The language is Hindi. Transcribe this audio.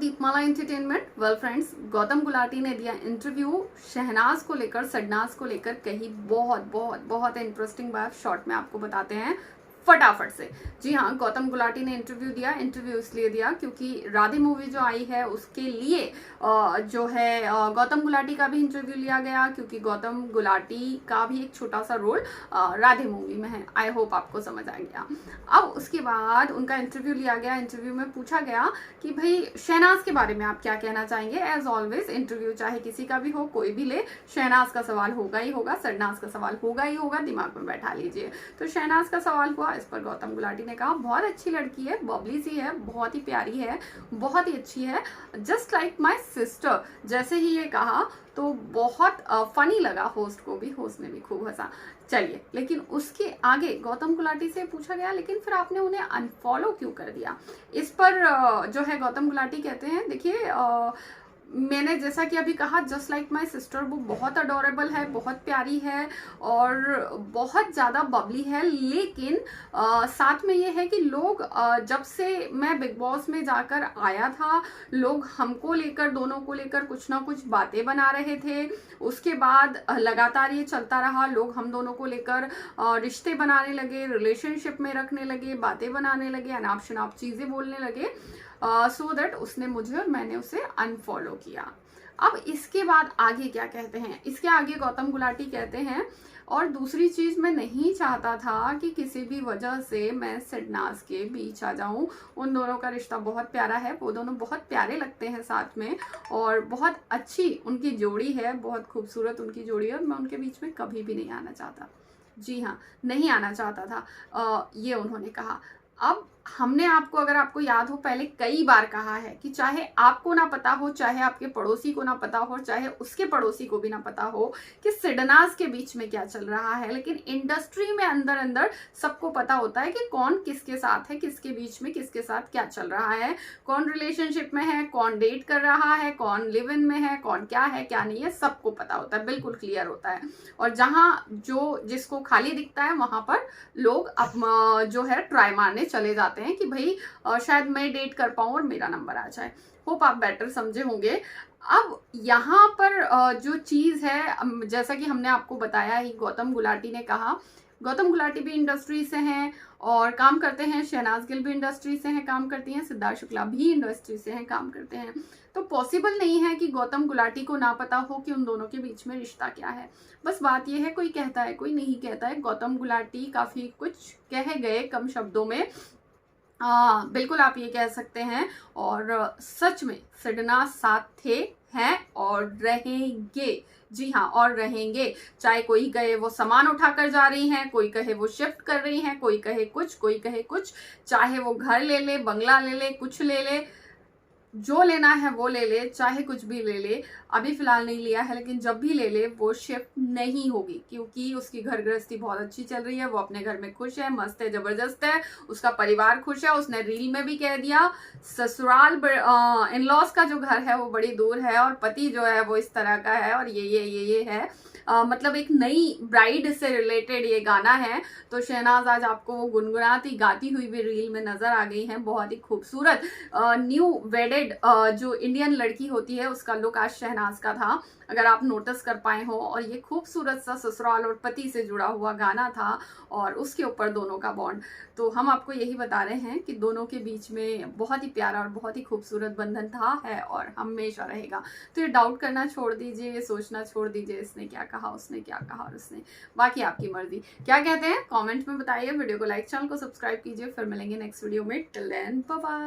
दीपमाला entertainment. Well friends, Gautam Gulati ने दिया इंटरव्यू शहनाज को लेकर, सडनाज को लेकर, कही बहुत बहुत बहुत इंटरेस्टिंग बात शॉर्ट में आपको बताते हैं फटाफट से। जी हाँ, गौतम गुलाटी ने इंटरव्यू दिया। इंटरव्यू इसलिए दिया क्योंकि राधे मूवी जो आई है उसके लिए जो है गौतम गुलाटी का भी इंटरव्यू लिया गया, क्योंकि गौतम गुलाटी का भी एक छोटा सा रोल राधे मूवी में है। आई होप आपको समझ आ गया। अब उसके बाद उनका इंटरव्यू लिया गया। इंटरव्यू में पूछा गया कि भाई शहनाज के बारे में आप क्या कहना चाहेंगे। एज ऑलवेज इंटरव्यू चाहे किसी का भी हो, कोई भी ले, शहनाज का सवाल होगा ही होगा, सडनाज का सवाल होगा ही होगा, दिमाग में बैठा लीजिए। तो शहनाज का सवाल हुआ। इस पर गौतम गुलाटी ने कहा बहुत अच्छी लड़की है, बबली सी है, बहुत ही प्यारी है, बहुत ही अच्छी है, जस्ट लाइक माई सिस्टर। जैसे ही ये कहा तो बहुत फनी लगा होस्ट को भी, होस्ट ने भी खूब हंसा। चलिए, लेकिन उसके आगे गौतम गुलाटी से पूछा गया लेकिन फिर आपने उन्हें अनफॉलो क्यों कर दिया। इस पर जो है गौतम गुलाटी कहते हैं, देखिए मैंने जैसा कि अभी कहा, जस्ट लाइक माई सिस्टर, वो बहुत अडोरेबल है, बहुत प्यारी है और बहुत ज़्यादा बबली है। लेकिन साथ में ये है कि लोग जब से मैं बिग बॉस में जाकर आया था, लोग हमको लेकर, दोनों को लेकर कुछ ना कुछ बातें बना रहे थे। उसके बाद लगातार ये चलता रहा, लोग हम दोनों को लेकर रिश्ते बनाने लगे, रिलेशनशिप में रखने लगे, बातें बनाने लगे, अनाप शनाप चीज़ें बोलने लगे। सो दैट उसने मुझे और मैंने उसे अनफॉलो किया। अब इसके बाद आगे क्या कहते हैं, इसके आगे गौतम गुलाटी कहते हैं, और दूसरी चीज मैं नहीं चाहता था कि किसी भी वजह से मैं सडनाज के बीच आ जाऊं। उन दोनों का रिश्ता बहुत प्यारा है, वो दोनों बहुत प्यारे लगते हैं साथ में, और बहुत अच्छी उनकी जोड़ी है, बहुत खूबसूरत उनकी जोड़ी है, और मैं उनके बीच में कभी भी नहीं आना चाहता। जी हाँ, नहीं आना चाहता था, ये उन्होंने कहा। अब हमने आपको, अगर आपको याद हो, पहले कई बार कहा है कि चाहे आपको ना पता हो, चाहे आपके पड़ोसी को ना पता हो, चाहे उसके पड़ोसी को भी ना पता हो कि सडनाज के बीच में क्या चल रहा है, लेकिन इंडस्ट्री में अंदर अंदर सबको पता होता है कि कौन किसके साथ है, किसके बीच में किसके साथ क्या चल रहा है, कौन रिलेशनशिप में है, कौन डेट कर रहा है, कौन लिव इन में है, कौन क्या है क्या नहीं है, सबको पता होता है, बिल्कुल क्लियर होता है। और जहां जो जिसको खाली दिखता है वहां पर लोग जो है ट्राई मारने चले जाते हैं कि भाई शायद मैं डेट कर पाऊं और मेरा नंबर आ जाए। होप आप बेटर समझे होंगे। अब यहाँ पर जो चीज है, जैसा कि हमने आपको बताया ही, गौतम गुलाटी ने कहा, गौतम गुलाटी भी इंडस्ट्री से हैं और काम करते हैं, शहनाज गिल भी इंडस्ट्री से हैं, काम करती हैं, सिद्धार्थ शुक्ला भी इंडस्ट्री से हैं, काम करते हैं। तो पॉसिबल नहीं है कि गौतम गुलाटी को ना पता हो कि उन दोनों के बीच में रिश्ता क्या है। बस बात यह है, कोई कहता है कोई नहीं कहता है। गौतम गुलाटी काफी कुछ कह गए कम शब्दों में, बिल्कुल आप ये कह सकते हैं। और सच में सडनाज साथ थे, हैं और रहेंगे। जी हाँ, और रहेंगे। चाहे कोई कहे वो सामान उठाकर जा रही हैं, कोई कहे वो शिफ्ट कर रही हैं, कोई कहे कुछ, कोई कहे कुछ, चाहे वो घर ले ले, बंगला ले ले, कुछ ले ले, जो लेना है वो ले ले, चाहे कुछ भी ले ले। अभी फिलहाल नहीं लिया है, लेकिन जब भी ले ले वो शिफ्ट नहीं होगी, क्योंकि उसकी घर गृहस्थी बहुत अच्छी चल रही है, वो अपने घर में खुश है, मस्त है, जबरदस्त है, उसका परिवार खुश है। उसने रील में भी कह दिया, ससुराल इन लॉज का जो घर है वो बड़ी दूर है और पति जो है वो इस तरह का है, और ये है। मतलब एक नई ब्राइड से रिलेटेड ये गाना है। तो शहनाज आज आपको वो गुनगुनाती गाती हुई भी रील में नजर आ गई हैं, बहुत ही खूबसूरत। न्यू वेडेड जो इंडियन लड़की होती है उसका लुक आज शहनाज का था, अगर आप नोटिस कर पाए हो। और ये खूबसूरत सा ससुराल और पति से जुड़ा हुआ गाना था, और उसके ऊपर दोनों का बॉन्ड। तो हम आपको यही बता रहे हैं कि दोनों के बीच में बहुत ही प्यारा और बहुत ही खूबसूरत बंधन था, है और हमेशा रहेगा। तो ये डाउट करना छोड़ दीजिए, सोचना छोड़ दीजिए, इसने क्या कहा, उसने क्या कहा, और उसने, बाकी आपकी मर्जी। क्या कहते हैं कमेंट में बताइए। वीडियो को लाइक, चैनल को सब्सक्राइब कीजिए। फिर मिलेंगे नेक्स्ट वीडियो में। Till then bye bye.